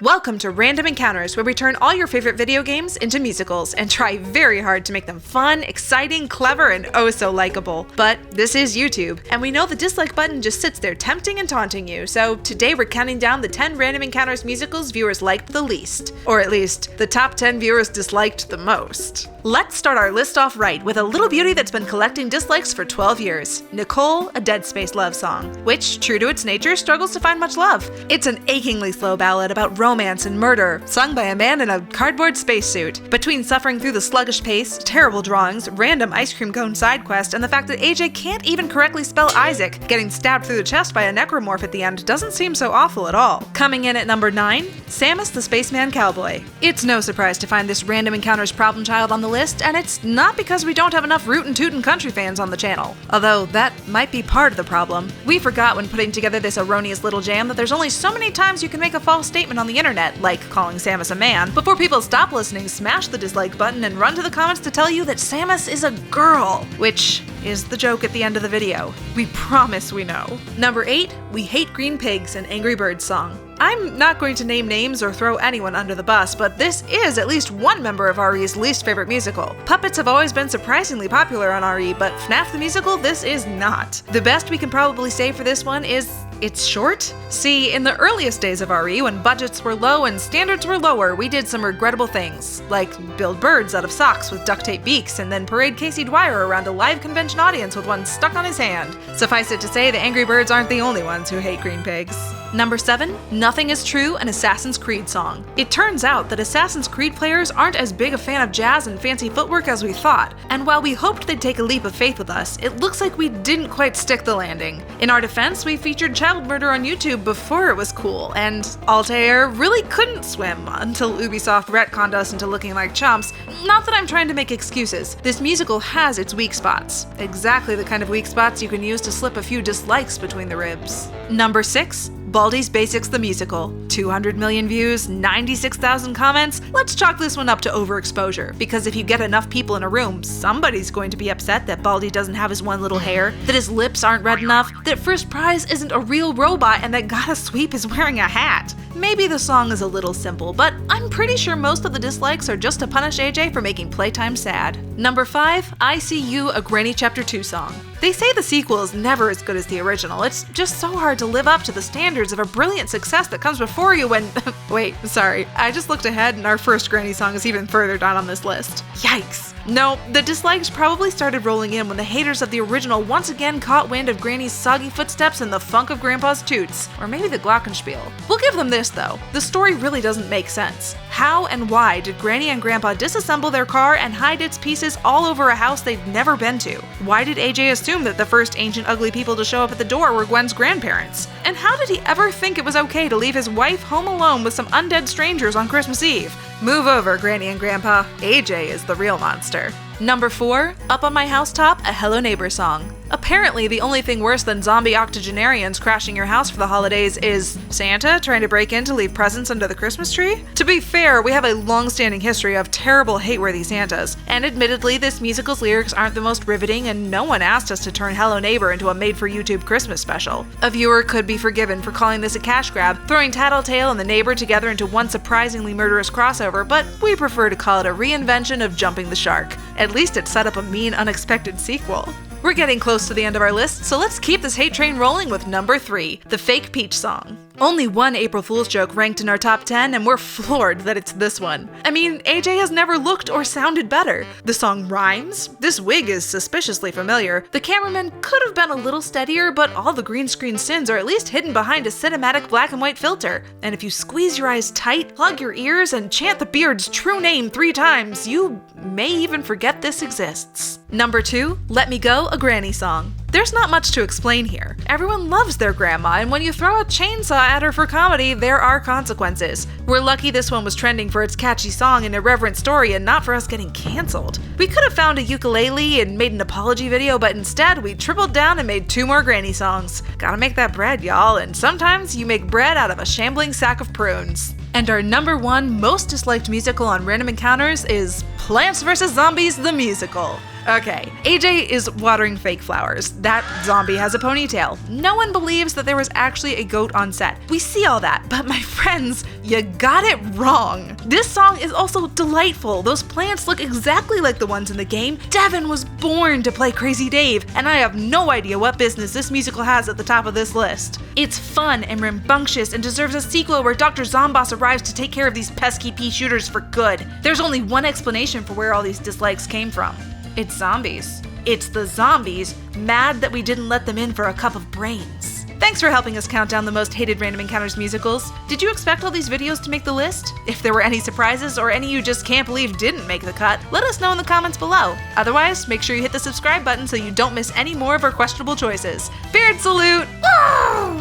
Welcome to Random Encounters, where we turn all your favorite video games into musicals and try very hard to make them fun, exciting, clever, and oh so likable. But this is YouTube, and we know the dislike button just sits there tempting and taunting you, so today we're counting down the 10 Random Encounters musicals viewers liked the least. Or at least, the top 10 viewers disliked the most. Let's start our list off right with a little beauty that's been collecting dislikes for 12 years. Nicole, a Dead Space love song, which, true to its nature, struggles to find much love. It's an achingly slow ballad about romance and murder, sung by a man in a cardboard spacesuit. Between suffering through the sluggish pace, terrible drawings, random ice cream cone side quest, and the fact that AJ can't even correctly spell Isaac, getting stabbed through the chest by a necromorph at the end doesn't seem so awful at all. Coming in at number 9, Samus the Spaceman Cowboy. It's no surprise to find this Random Encounters problem child on the list, and it's not because we don't have enough rootin' tootin' country fans on the channel. Although that might be part of the problem. We forgot when putting together this erroneous little jam that there's only so many times you can make a false statement on the internet, like calling Samus a man, before people stop listening, smash the dislike button, and run to the comments to tell you that Samus is a girl, which is the joke at the end of the video. We promise we know. Number 8, We Hate Green Pigs, an Angry Birds song. I'm not going to name names or throw anyone under the bus, but this is at least one member of RE's least favorite musical. Puppets have always been surprisingly popular on RE, but FNAF the musical, this is not. The best we can probably say for this one is it's short? See, in the earliest days of RE, when budgets were low and standards were lower, we did some regrettable things, like build birds out of socks with duct tape beaks and then parade Casey Dwyer around a live convention audience with one stuck on his hand. Suffice it to say, the Angry Birds aren't the only ones who hate green pigs. Number 7, Nothing is True, an Assassin's Creed song. It turns out that Assassin's Creed players aren't as big a fan of jazz and fancy footwork as we thought, and while we hoped they'd take a leap of faith with us, it looks like we didn't quite stick the landing. In our defense, we featured child murder on YouTube before it was cool, and Altair really couldn't swim until Ubisoft retconned us into looking like chumps. Not that I'm trying to make excuses. This musical has its weak spots. Exactly the kind of weak spots you can use to slip a few dislikes between the ribs. Number 6, Baldi's Basics the Musical. 200 million views, 96,000 comments. Let's chalk this one up to overexposure, because if you get enough people in a room, somebody's going to be upset that Baldi doesn't have his one little hair, that his lips aren't red enough, that First Prize isn't a real robot, and that Gotta Sweep is wearing a hat. Maybe the song is a little simple, but I'm pretty sure most of the dislikes are just to punish AJ for making playtime sad. Number 5, I See You, a Granny Chapter 2 song. They say the sequel is never as good as the original. It's just so hard to live up to the standards of a brilliant success that comes before you when… Wait, sorry. I just looked ahead and our first Granny song is even further down on this list. Yikes. No, the dislikes probably started rolling in when the haters of the original once again caught wind of Granny's soggy footsteps and the funk of Grandpa's toots. Or maybe the glockenspiel. We'll give them this though. The story really doesn't make sense. How and why did Granny and Grandpa disassemble their car and hide its pieces all over a house they'd never been to? Why did AJ assume that the first ancient ugly people to show up at the door were Gwen's grandparents? And how did he ever think it was okay to leave his wife home alone with some undead strangers on Christmas Eve? Move over, Granny and Grandpa. AJ is the real monster. Number 4, Up on My Housetop, a Hello Neighbor song. Apparently, the only thing worse than zombie octogenarians crashing your house for the holidays is Santa trying to break in to leave presents under the Christmas tree? To be fair, we have a long-standing history of terrible hate-worthy Santas, and admittedly, this musical's lyrics aren't the most riveting, and no one asked us to turn Hello Neighbor into a made-for-YouTube Christmas special. A viewer could be forgiven for calling this a cash grab, throwing Tattletale and the neighbor together into one surprisingly murderous crossover, but we prefer to call it a reinvention of Jumping the Shark. At least it set up a mean, unexpected sequel. We're getting close to the end of our list, so let's keep this hate train rolling with number 3, the Fake Peach song. Only one April Fool's joke ranked in our top 10, and we're floored that it's this one. I mean, AJ has never looked or sounded better. The song rhymes, this wig is suspiciously familiar, the cameraman could have been a little steadier, but all the green screen sins are at least hidden behind a cinematic black and white filter. And if you squeeze your eyes tight, plug your ears, and chant the beard's true name 3 times, you may even forget this exists. Number 2, Let Me Go, a Granny song. There's not much to explain here. Everyone loves their grandma, and when you throw a chainsaw at her for comedy, there are consequences. We're lucky this one was trending for its catchy song and irreverent story and not for us getting cancelled. We could have found a ukulele and made an apology video, but instead we tripled down and made 2 more Granny songs. Gotta make that bread, y'all, and sometimes you make bread out of a shambling sack of prunes. And our number 1 most disliked musical on Random Encounters is Plants vs. Zombies the Musical. Okay, AJ is watering fake flowers. That zombie has a ponytail. No one believes that there was actually a goat on set. We see all that, but my friends, you got it wrong. This song is also delightful. Those plants look exactly like the ones in the game. Devin was born to play Crazy Dave, and I have no idea what business this musical has at the top of this list. It's fun and rambunctious and deserves a sequel where Dr. Zomboss arrives to take care of these pesky pea shooters for good. There's only one explanation for where all these dislikes came from. It's zombies. It's the zombies, mad that we didn't let them in for a cup of brains. Thanks for helping us count down the most hated Random Encounters musicals. Did you expect all these videos to make the list? If there were any surprises or any you just can't believe didn't make the cut, let us know in the comments below. Otherwise, make sure you hit the subscribe button so you don't miss any more of our questionable choices. Beard salute! Woo!